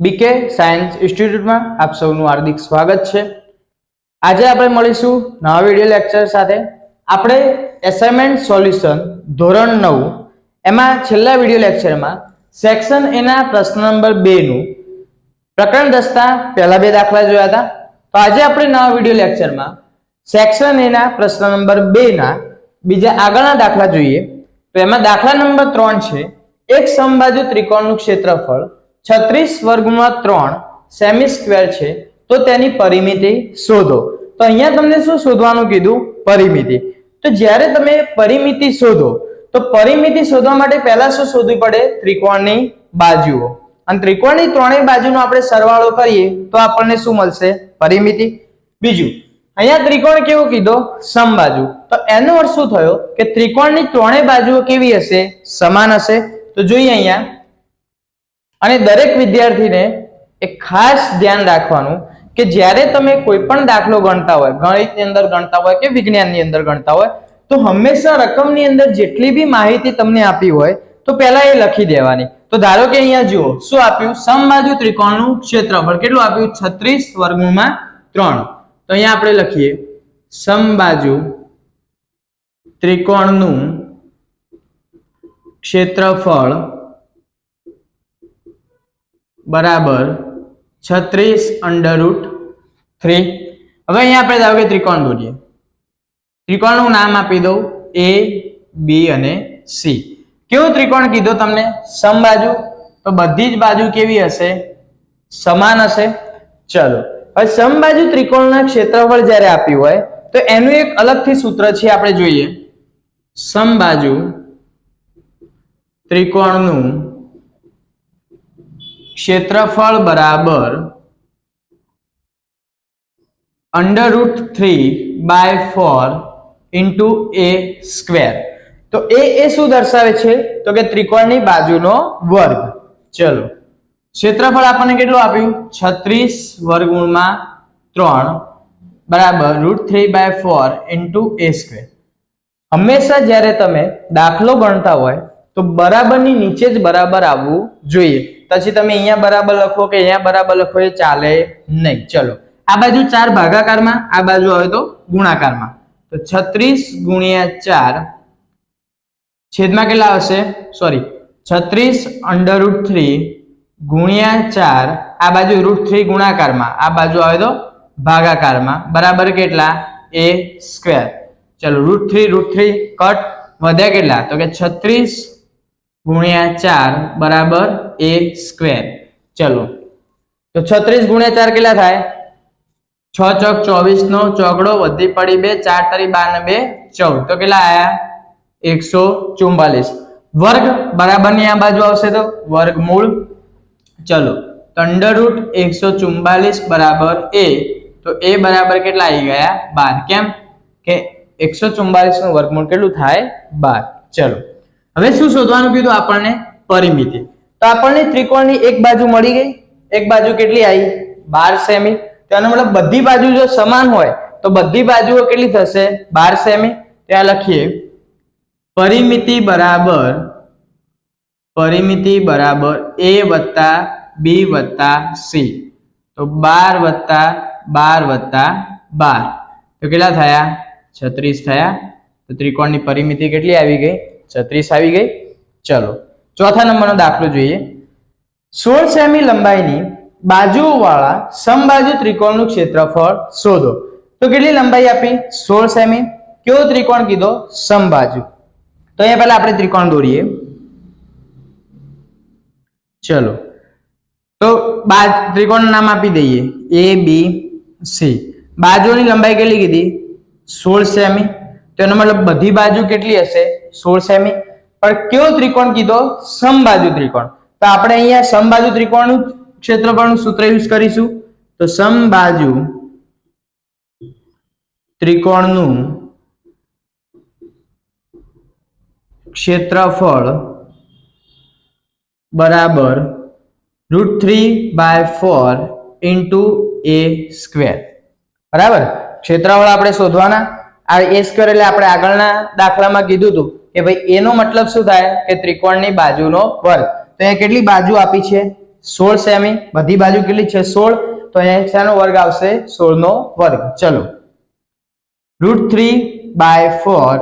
બીકે science ઇન્સ્ટિટ્યૂટમાં આપ સૌનું હાર્દિક સ્વાગત છે। આજે આપણે મળીશું નવા વિડિયો લેક્ચર સાથે। આપણે એસાઇનમેન્ટ સોલ્યુશન ધોરણ 9 એમાં છેલ્લા વિડિયો લેક્ચરમાં સેક્શન એ ના પ્રશ્ન નંબર 2 નું પ્રકરણ 10 ના પહેલા બે દાખલા જોયા હતા। તો આજે આપણે નવા વિડિયો લેક્ચરમાં સેક્શન એ ના પ્રશ્ન નંબર 2 ના બીજા આગળના દાખલા જોઈએ। તો એમાં દાખલા નંબર 3 છે, એક સમબાજુ ત્રિકોણનું ક્ષેત્રફળ 36 વર્ગમૂળ 3 સેમી સ્ક્વેર છે, તો તેની પરિમિતિ શોધો। તો અહીંયા તમને શું શોધવાનું કીધું? પરિમિતિ। તો જ્યારે તમે પરિમિતિ શોધો તો પરિમિતિ શોધવા માટે પહેલા શું શોધવું પડે? ત્રિકોણની બાજુઓ। અને ત્રિકોણની ત્રણેય બાજુનો આપણે સરવાળો કરીએ તો આપણને શું મળશે? પરિમિતિ। બીજું, અહીંયા ત્રિકોણ કેવો કીધો? સમબાજુ। તો એનો અર્થ શું થયો કે ત્રિકોણની ત્રણેય બાજુઓ કેવી હશે? સમાન હશે। તો જોઈએ અહીંયા, અને દરેક વિદ્યાર્થીને એક ખાસ ધ્યાન રાખવાનું કે જ્યારે તમે કોઈ પણ દાખલો ગણતા હોય, ગણિતની અંદર ગણતા હોય કે વિજ્ઞાનની અંદર ગણતા હોય, તો હંમેશા રકમની અંદર જેટલી બી માહિતી તમને આપી હોય તો પહેલા એ લખી દેવાની। તો ધારો કે અહીંયા જુઓ શું આપ્યું? સમબાજુ ત્રિકોણનું ક્ષેત્રફળ કેટલું આપ્યું? 36 વર્ગમૂળમાં 3। તો અહીંયા આપણે લખીએ સમબાજુ ત્રિકોણનું ક્ષેત્રફળ બરાબર 36√3। હવે અહીંયા આપણે ધારો કે ત્રિકોણ દોરીએ। ત્રિકોણનું નામ આપી દઉં A, B અને C। કેવું ત્રિકોણ કીધો તમને? સમબાજુ। તો બધી જ બાજુ કેવી હશે? સમાન હશે। ચલો, હવે સમબાજુ ત્રિકોણના ક્ષેત્રફળ જ્યારે આપ્યું હોય તો એનું એક અલગથી સૂત્ર છે, આપણે જોઈએ। સમબાજુ ત્રિકોણનું ક્ષેત્રફળ બરાબર √3/4 ઇન્ટુ a સ્ક્વેર। તો એ શું દર્શાવે છે? તો કે ત્રિકોણની બાજુનો વર્ગ। ચલો, ક્ષેત્રફળ આપણને કેટલું આપ્યું? 36 વર્ગમૂળમાં 3 બરાબર √3/4 ઇન્ટુ a સ્ક્વેર। હંમેશા જ્યારે તમે દાખલો ગણતા હોય તો બરાબરની નીચે જ બરાબર આવવું જોઈએ। પછી તમે અહીંયા બરાબર લખો કે અહીંયા બરાબર લખો એ ચાલે નહીં। ચલો, આ બાજુ 4 ભાગાકારમાં, આ બાજુ આવે તો ગુણાકારમાં। તો 36 ગુણ્યા 4 છેદમાં કેટલા આવશે? સોરી, 36√3 ગુણ્યા 4, આ બાજુ √3 ગુણાકારમાં, આ બાજુ આવે તો ભાગાકારમાં, બરાબર કેટલા? a square. ચલો, √3 કટ, વધ્યા કેટલા? તો કે 36 ગુણ્યા 4 બરાબર a સ્ક્વેર। ચલો, તો 36 ગુણ્યા 4 કેટલા થાય? 6 ચોક 24 નો ચોકડો, વધી પડી 2, 4 તારી 12 ને 2 14। તો કેટલા આયા? 144। વર્ગ બરાબરની આ બાજુ આવશે તો વર્ગમૂળ। ચલો, તો √144 બરાબર a। તો a બરાબર કેટલા આવી ગયા? 12। કેમ કે 144 નું વર્ગમૂળ કેટલું થાય? 12। ચલો, હવે શું શોધવાનું કીધું આપણને? પરિમિતિ। તો આપણને ત્રિકોણની એક બાજુ મળી ગઈ। એક બાજુ કેટલી આવી? 12 સેમી। તેનો મતલબ બધી બાજુ જો સમાન હોય તો બધી બાજુઓ કેટલી થશે? 12 સેમી। ત્યાં લખીએ પરિમિતિ બરાબર a વત્તા b વત્તા c। તો 12 વત્તા 12 વત્તા 12 તો કેટલા થયા? 36 થયા। તો ત્રિકોણની પરિમિતિ કેટલી આવી ગઈ? 36 આવી ગઈ। ચલો, ચોથા નંબરનો દાખલો જોઈએ। 16 સેમી લંબાઈની બાજુઓ વાળા સમબાજુ ત્રિકોણનું ક્ષેત્રફળ શોધો। તો કેટલી લંબાઈ આપી? 16 સેમી। કેવો ત્રિકોણ કીધો? સમબાજુ। તો અહીંયા પહેલા આપણે ત્રિકોણ દોરીએ। ચલો, તો ત્રિકોણનું નામ આપી દઈએ A, B, C। બાજુની લંબાઈ કેટલી કીધી? 16 સેમી। તો એનો મતલબ બધી બાજુ કેટલી હશે? 16 સેમી। પણ કેવો ત્રિકોણ કીધો? સમબાજુ ત્રિકોણ। તો આપણે અહીંયા સમબાજુ ત્રિકોણનું ક્ષેત્રફળનું સૂત્ર યુઝ કરીશું। તો સમબાજુ ત્રિકોણનું ક્ષેત્રફળ બરાબર √3/4 ઇન્ટુ a સ્ક્વેર। બરાબર, ક્ષેત્રફળ આપણે શોધવાના। આ a સ્ક્વેર એટલે આપણે આગળના દાખલામાં કીધું હતું કે ભાઈ એનો મતલબ શું થાય? કે ત્રિકોણની બાજુનો વર્ગ। તો અહીંયા કેટલી બાજુ આપી છે? 16 સેમી, બધી બાજુ કેટલી છે 16, તો અહીંયા શાનો વર્ગ આવશે 16 નો વર્ગ. ચલો √3/4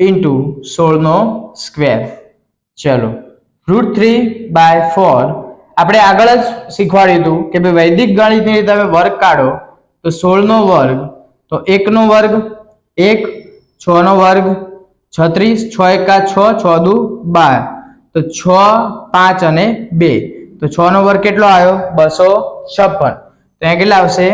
ઇન્ટુ 16 નો સ્ક્વેર. ચલો √3/4 આપણે આગળ જ શીખવાડ્યું હતું કે ભાઈ વૈદિક ગણિતની રીતે તમે વર્ગ કાઢો તો 16 નો વર્ગ, તો 1 નો વર્ગ 1, 6 નો વર્ગ 36, 6 એકા 6, 6 દુ 12, તો 6, 5 અને 2, તો 6 નો વર્ગ કેટલો આવ્યો 256. તો અહીંયા કેટલા આવશે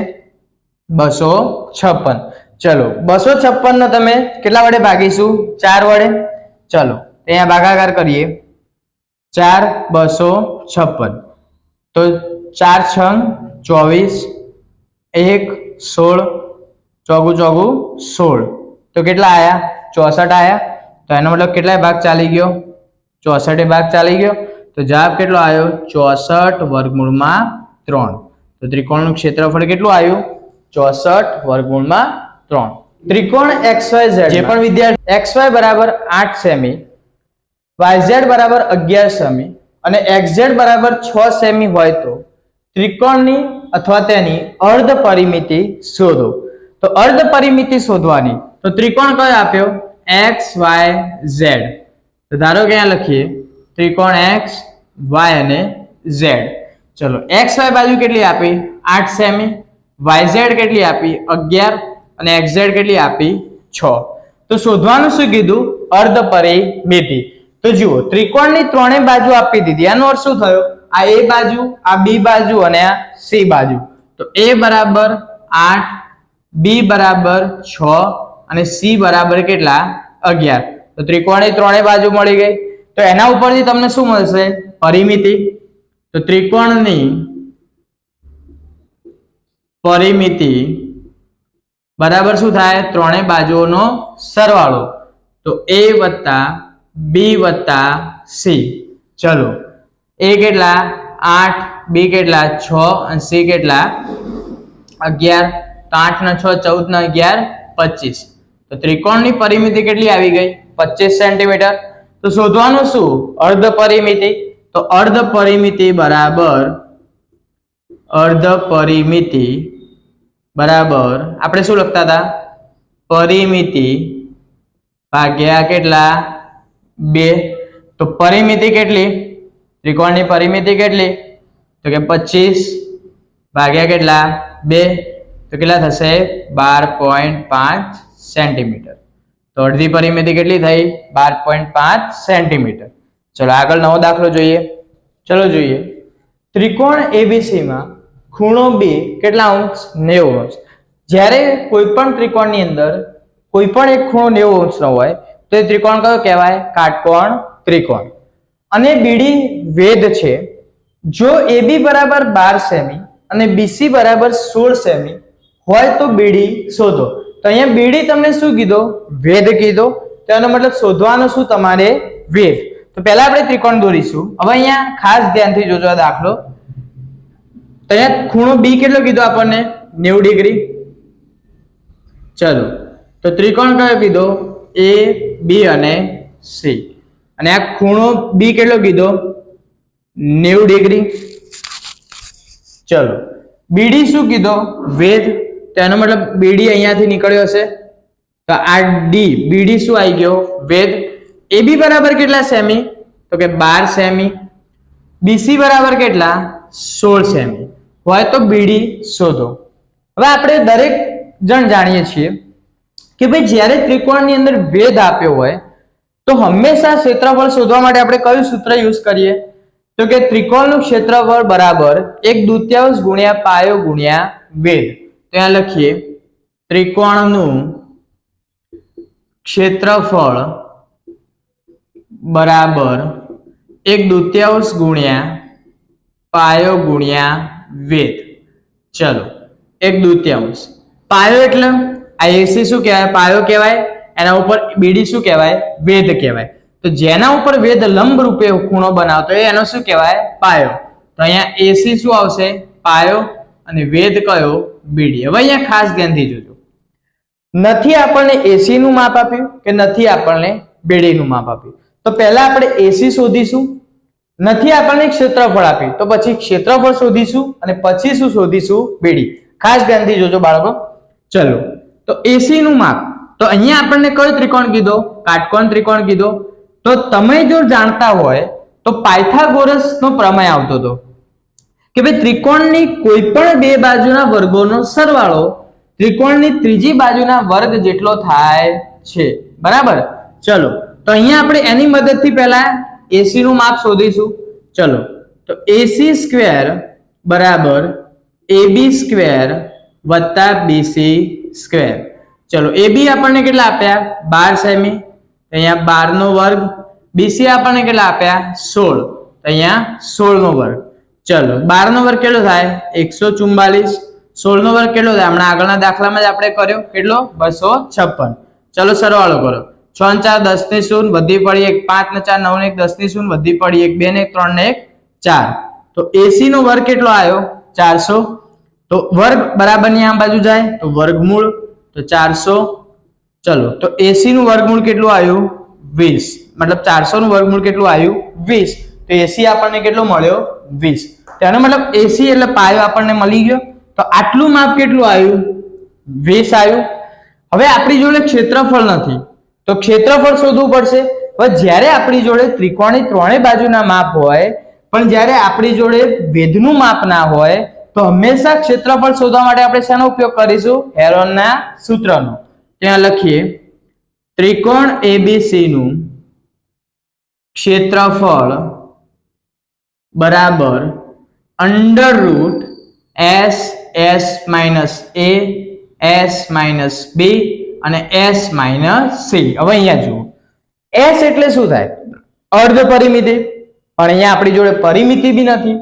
256. ચલો 256 નો તમે કેટલા વડે ભાગીશું 4 વડે. ચલો અહીંયા ભાગાકાર કરીએ. 4 256, તો 4 6 24, 1 16, 4 4 16, તો કેટલા આયા 64 આયા. તો એનો મતલબ કેટલા ભાગ ચાલી ગયો 64 ભાગ ચાલી ગયો. તો જવાબ કેટલો આવ્યો 64/3. તો ત્રિકોણનું ક્ષેત્રફળ કેટલું આવ્યું 64/3. ત્રિકોણ XYZ જે પણ વિદ્યાર્થી XY બરાબર 8 સેમી, YZ બરાબર 11 સેમી અને XZ બરાબર 6 સેમી હોય તો ત્રિકોણની અથવા તેની અર્ધ પરિમિતિ શોધો. તો અર્ધ પરિમિતિ શોધવાની તો ત્રિકોણ કયો આપ્યો XYZ. તો ધારો કે અહીંયા લખીએ ત્રિકોણ X, Y અને Z. ચલો XY બાજુ કેટલી આપી 8 સેમી, YZ કેટલી આપી 11 અને XZ કેટલી આપી 6. તો શોધવાનું શું કીધું અર્ધ પરિમિતિ. તો જુઓ ત્રિકોણની ત્રણેય બાજુ આપી દીધી. આનો અર્થ શું થયો આ A બાજુ, આ B બાજુ અને આ C બાજુ. તો A બરાબર 8, B બરાબર 6 અને C બરાબર કેટલા 11. તો ત્રિકોણની ત્રણેય બાજુ મળી ગઈ. તો એના ઉપરથી તમને શું મળશે પરિમિતિ. તો ત્રિકોણની પરિમિતિ બરાબર શું થાય ત્રણેય બાજુઓનો સરવાળો. તો A વત્તા B વત્તા C. ચલો A કેટલા 8, B કેટલા 6 અને C કેટલા 11. તો 8 ને 6 14 ને 11 25. તો ત્રિકોણની પરિમિતિ કેટલી આવી ગઈ 25 સેન્ટીમીટર. તો શોધવાનું શું અર્ધ પરિમિતિ. તો અર્ધ પરિમિતિ બરાબર આપણે શું લખતા હતા પરિમિતિ ભાગ્યા કેટલા 2. તો પરિમિતિ કેટલી ત્રિકોણની પરિમિતિ કેટલી તો કે 25 ભાગ્યા કેટલા 2, તો કેટલા થશે 12.5 સેન્ટીમીટર. તો અડધી પરિમિતિ કેટલી થઈ 12.5 સેન્ટીમીટર. ચલો આગળ નવો દાખલો જોઈએ. ચલો જોઈએ ત્રિકોણ ABC માં ખૂણો B કેટલા અંશ 90 અંશ. જ્યારે કોઈ પણ ત્રિકોણની અંદર કોઈ પણ એક ખૂણો 90 અંશનો હોય તો એ ત્રિકોણ કયો કહેવાય કાટકોણ ત્રિકોણ. અને BD વેધ છે. જો AB બરાબર 12 સેમી અને BC બરાબર 16 સેમી હોય તો BD શોધો. તો અહીંયા BD તમને શું કીધો વેધ કીધો. તો એનો મતલબ શોધવાનું શું તમારે વેધ. તો પહેલા આપણે ત્રિકોણ દોરીશું. હવે અહીંયા ખાસ ધ્યાનથી જોજો આ દાખલો. તો અહીંયા ખૂણો B કેટલો કીધો આપણને 90 ડિગ્રી. ચલો તો ત્રિકોણ કયો કીધો A, B અને C. અને આ ખૂણો B કેટલો કીધો 90 ડિગ્રી. ચલો BD શું કીધો વેધ. તો એનો મતલબ BD અહીંયાથી નીકળ્યો હશે. તો આ D BD શું આવી ગયો વેધ. AB બરાબર કેટલા સેમી તો કે 12 સેમી. BC બરાબર કેટલા 16 સેમી હોય તો BD શોધો. હવે આપણે દરેક જણ જાણીએ છીએ કે ભાઈ જ્યારે ત્રિકોણની અંદર વેધ આપ્યો હોય તો હંમેશા ક્ષેત્રફળ શોધવા માટે આપણે કયું સૂત્ર યુઝ કરીએ તો કે ત્રિકોણનું ક્ષેત્રફળ બરાબર 1/2 ગુણ્યા પાયો ગુણ્યા વેધ. ત્યાં લખીએ ત્રિકોણનું ક્ષેત્રફળ બરાબર 1/2 ગુણ્યા પાયો ગુણ્યા વેધ. ચલો 1/2 પાયો એટલે આ AC શું કહેવાય પાયો કહેવાય. એના ઉપર BD શું કહેવાય વેધ કહેવાય. તો જેના ઉપર વેધ લંબ રૂપે ખૂણો બનાવતો હોય એનો શું કહેવાય પાયો. તો અહીંયા AC શું આવશે પાયો અને વેધ કયો BD. હવે અહીંયા ખાસ ધ્યાનથી જોજો નથી આપણને AC નું માપ આપ્યું કે નથી આપણને BD નું માપ આપ્યું. તો પહેલા આપણે AC શોધીશું. નથી આપણને ક્ષેત્રફળ આપી તો પછી ક્ષેત્રફળ શોધીશું અને પછી શું શોધીશું BD. ખાસ ધ્યાનથી જોજો બાળકો. ચલો તો AC નું માપ તો અહીંયા આપણને કયો ત્રિકોણ કીધો? કાટકોણ ત્રિકોણ કીધો. તો તમે જો જાણતા હોય તો પાયથાગોરસ નો પ્રમેય આવતો હતો કે ભાઈ ત્રિકોણની કોઈ પણ બે બાજુના વર્ગોનો સરવાળો ત્રિકોણની ત્રીજી બાજુના વર્ગ જેટલો થાય છે. બરાબર. ચલો તો અહીંયા આપણે એની મદદથી પહેલા AC નું માપ શોધીશું. ચલો તો AC સ્ક્વેર બરાબર AB સ્ક્વેર વત્તા BC સ્ક્વેર. ચલો AB આપણને કેટલા આપ્યા? 12 સેમી. અહીંયા 12 નો વર્ગ. BC આપણને કેટલા આપ્યા? 16. અહીંયા 16 નો વર્ગ. ચલો 12 નો વર્ગ કેટલો થાય? 144. 16 નો વર્ગ કેટલો થાય? હમણાં આગળના દાખલામાં જ આપણે કર્યો કેટલો? 256. ચલો સરવાળો કરો. 6 4 10 ને 0 વધી પડી 1 5 ને 4 9 ને 1 10 ને 0 વધી પડી 1 2 ને 1 3 ને 1 4. તો AC નો વર્ગ કેટલો આવ્યો? 400. તો વર્ગ બરાબર ની આ બાજુ જાય તો વર્ગમૂળ તો 400. ચલો તો AC નું વર્ગમૂળ કેટલું આવ્યું? 20. મતલબ 400 નું વર્ગમૂળ કેટલું આવ્યું? 20. તો AC આપણને કેટલો મળ્યો? 20. તેનો મતલબ AC એટલે પાયો આપણને મળી ગયો. તો આટલું માપ કેટલું આવ્યું? 20 આવ્યું. હવે આપણી જોડે ક્ષેત્રફળ નથી તો ક્ષેત્રફળ શોધવું પડશે. હવે જ્યારે આપણી જોડે ત્રિકોણની ત્રણેય બાજુના માપ હોય પણ જ્યારે આપણી જોડે વેધનું માપ ના હોય તો હંમેશા ક્ષેત્રફળ શોધવા માટે આપણે શેનો ઉપયોગ કરીશું? હેરોનના સૂત્રનો. ત્યાં લખીએ ત્રિકોણ ABC નું ક્ષેત્રફળ બરાબર under route S S minus A S minus B અને S માઇનસ C. હવે અહીંયા જુઓ S એટલે શું થાય? અર્ધ પરિમિતિ. પણ અહીંયા આપણી જોડે પરિમિતિ બી નથી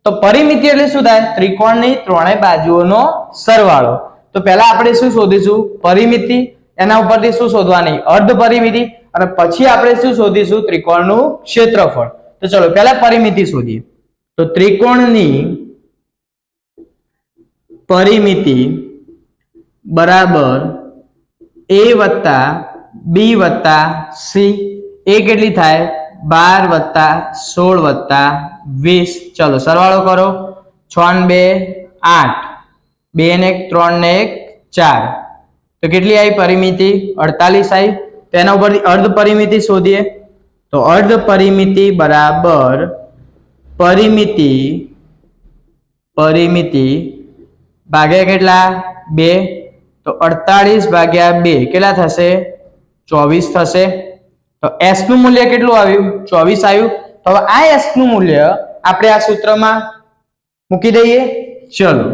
તો પરિમિતિ એટલે શું થાય? ત્રિકોણની ત્રણેય બાજુઓનો સરવાળો. તો પહેલા આપણે શું શોધીશું? પરિમિતિ. એના ઉપરથી શું શોધવાની? અર્ધ પરિમિતિ. અને પછી આપણે શું શોધીશું? ત્રિકોણનું ક્ષેત્રફળ. તો ચલો પહેલા પરિમિતિ શોધીએ. તો ત્રિકોણની પરિમિતિ બરાબર A વત્તા B વત્તા C. એ કેટલી થાય? 12 વત્તા 16 વત્તા 20. ચલો સરવાળો કરો. 6 ને 2 8 2 ને 1 3 ને 1 4. તો કેટલી આવી પરિમિતિ? 48 આવી. તેના ઉપરથી અર્ધ પરિમિતિ શોધીએ. તો અર્ધ પરિમિતિ બરાબર પરિમિતિ ભાગ્યા કેટલા? 2. તો 48 ભાગ્યા 2 કેટલા થશે? 24 થશે. તો S નું મૂલ્ય કેટલું આવ્યું? 24 આવ્યું. તો હવે આ S નું મૂલ્ય આપણે આ સૂત્રમાં મૂકી દઈએ. ચલો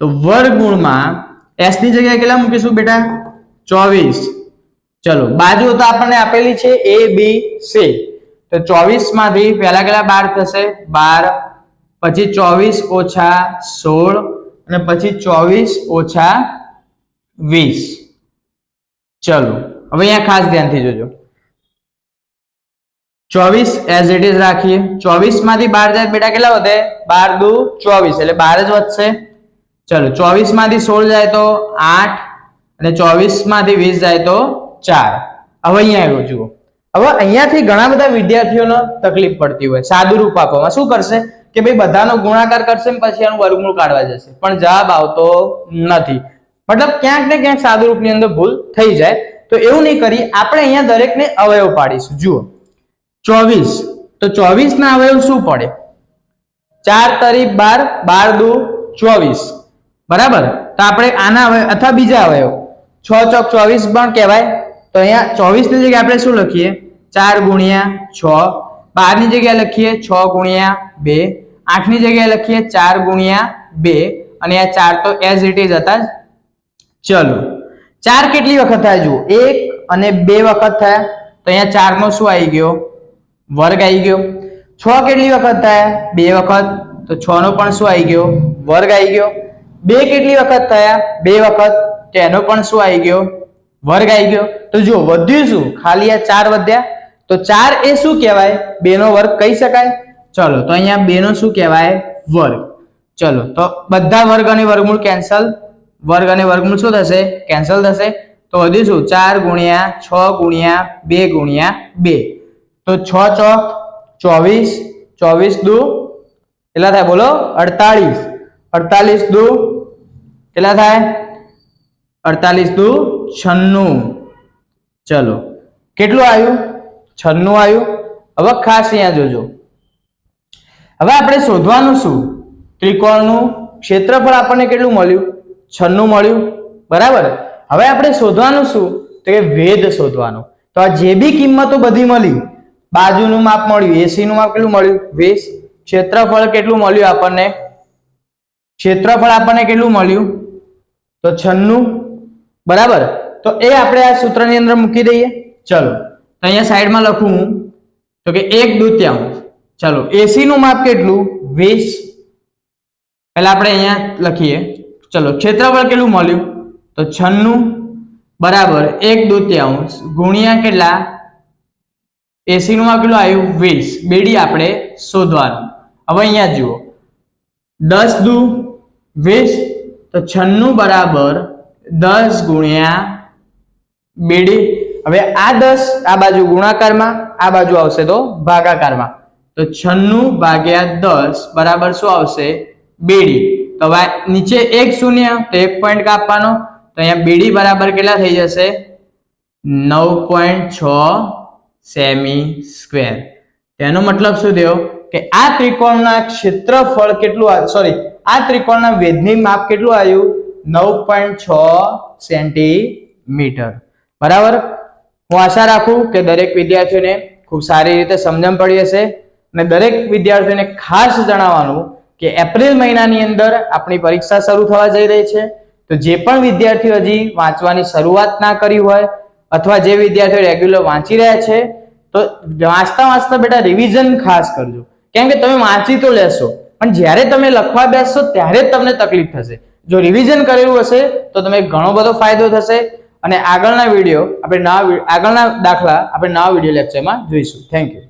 તો વર્ગમૂળમાં S ની જગ્યાએ કેટલા મૂકીશું બેટા? 24. ચલો બાજુ તો આપણને આપેલી છે A B C. તો 24 માંથી પહેલા કેટલા 12 થશે? 12. પછી 24 ઓછા 16 અને પછી 24 ઓછા 20. ચલો હવે અહીંયા ખાસ ધ્યાનથી જોજો. 24 એઝ ઇટ ઇઝ રાખીએ. 24 માંથી 12 જાય બેટા કેટલા વધે? 12 દુ 24 એટલે 12 જ વધશે. ચલો 24 માંથી 16 જાય તો 8 અને 24 માંથી 20 જાય તો 4. હવે અહીંયા આવ્યો જુઓ. હવે અહીંયાથી ઘણા બધા વિદ્યાર્થીઓને તકલીફ પડતી હોય સાદું રૂપ આપવામાં. શું કરશે કે ભાઈ બધાનો ગુણાકાર કરશે ને પછી આનું વર્ગમૂળ કાઢવા જશે પણ જવાબ આવતો નથી. મતલબ ક્યાંક ને ક્યાંક સાદું રૂપની અંદર ભૂલ થઈ જાય. તો એવું નહીં કરી આપણે અહીંયા દરેકને અવયવ પાડીશું. જુઓ 24 તો 24 ના અવયવ શું પડે? 4 તરી 12 12 દુ 24. બરાબર. તો આપણે આના અવયવ અથવા બીજા અવયવ 6 ચોક 24 પણ કહેવાય. તો અહીંયા 24 ની જગ્યાએ આપણે શું લખીએ? 4 ગુણ્યા 6. 12 ની જગ્યાએ લખીએ 6 ગુણ્યા 2. 8 ની જગ્યાએ લખીએ 4 ગુણ્યા 2 અને આ 4 તો એઝ ઇટ ઇઝ હતા જ. ચલો 4 કેટલી વખત થાય જુઓ? 1 અને 2 વખત થયા. તો અહીંયા 4 નો શું આવી ગયો? વર્ગ આવી ગયો. 6 કેટલી વખત થયા? 2 વખત. તો 6 નો પણ શું આવી ગયો? વર્ગ આવી ગયો. 2 કેટલી વખત થયા? 2 વખત. તો એનો પણ શું આવી ગયો? વર્ગ આવી ગયો. તો જો વધ્યું શું? ખાલી આ 4 વધ્યા. તો 4 એ શું કહેવાય? 2 નો વર્ગ કહી શકાય. ચલો તો અહીંયા 2 નો શું કહેવાય? વર્ગ. ચલો તો બધા વર્ગ અને વર્ગમૂળ કેન્સલ. વર્ગ અને વર્ગમૂળ શું થશે? કેન્સલ થશે. તો વધ્યું શું? 4 ગુણ્યા 6 ગુણ્યા 2 ગુણ્યા 2. તો 6 ચોક 24 24 દુ કેટલા થાય બોલો 48, 48 દુ કેટલા થાય 48 દુ 96. ચલો કેટલું આવ્યું 96 આવ્યું. હવે ખાસ અહીંયા જોજો, હવે આપણે શોધવાનું શું, ત્રિકોણનું ક્ષેત્રફળ આપણને કેટલું મળ્યું 96 મળ્યું બરાબર. હવે આપણે શોધવાનું શું તો કે વેધ શોધવાનું. તો આ જે બી કિંમતો બધી મળી, બાજુનું માપ મળ્યું, એસી નું માપ કેટલું મળ્યું 20, ક્ષેત્રફળ કેટલું મળ્યું આપણને, ક્ષેત્રફળ આપણને કેટલું મળ્યું તો 96 બરાબર. તો એ આપણે આ સૂત્રની અંદર મૂકી દઈએ. ચલો તો અહીંયા સાઈડમાં લખું તો કે 1/2. ચલો એસી નું માપ કેટલું 20, પહેલા આપણે અહીંયા લખીએ. ચલો ક્ષેત્રફળ કેટલું મળ્યું તો 96 બરાબર 1/2 ગુણ્યા કેટલા એસી નું માપ કેટલું આવ્યું 20. બેડી આપણે શોધવાનું. હવે અહીંયા જુઓ 10 દુ 20 તો 96 બરાબર 10 ગુણ્યા બેડી. હવે આ 10 આ બાજુ ગુણાકારમાં, આ બાજુ આવશે તો ભાગાકારમાં. તો 96 ભાગ્યા 10 બરાબર શું આવશે બેડી. તો હવે નીચે 1 શૂન્ય તો 1 પોઈન્ટ કાપવાનો. તો અહીંયા બેડી બરાબર કેટલા થઈ જશે 9.6 સેમી સ્ક્વેર. તેનો મતલબ શું થયો કે આ ત્રિકોણના ક્ષેત્રફળ કેટલું, સોરી આ ત્રિકોણના વેધની માપ કેટલું આવ્યું 9.6 સેન્ટીમીટર બરાબર. હું આશા રાખું કે દરેક વિદ્યાર્થીઓને ખૂબ સારી રીતે સમજણ પડી હશે. અને દરેક વિદ્યાર્થીઓને ખાસ જણાવવાનું કે એપ્રિલ મહિનાની અંદર આપણી પરીક્ષા શરૂ થવા જઈ રહી છે. તો જે પણ વિદ્યાર્થીઓ હજી વાંચવાની શરૂઆત ના કરી હોય અથવા જે વિદ્યાર્થીઓ રેગ્યુલર વાંચી રહ્યા છે તો વાંચતા વાંચતા બેટા રિવિઝન ખાસ કરજો. કેમ કે તમે વાંચી તો લેશો પણ જ્યારે તમે લખવા બેસશો ત્યારે જ તમને તકલીફ થશે. જો રિવિઝન કરેલું હશે તો તમે ઘણો બધો ફાયદો થશે. અને આગળના દાખલા આપણે નવા વિડીયો લેક્ચરમાં જોઈશું. Thank you.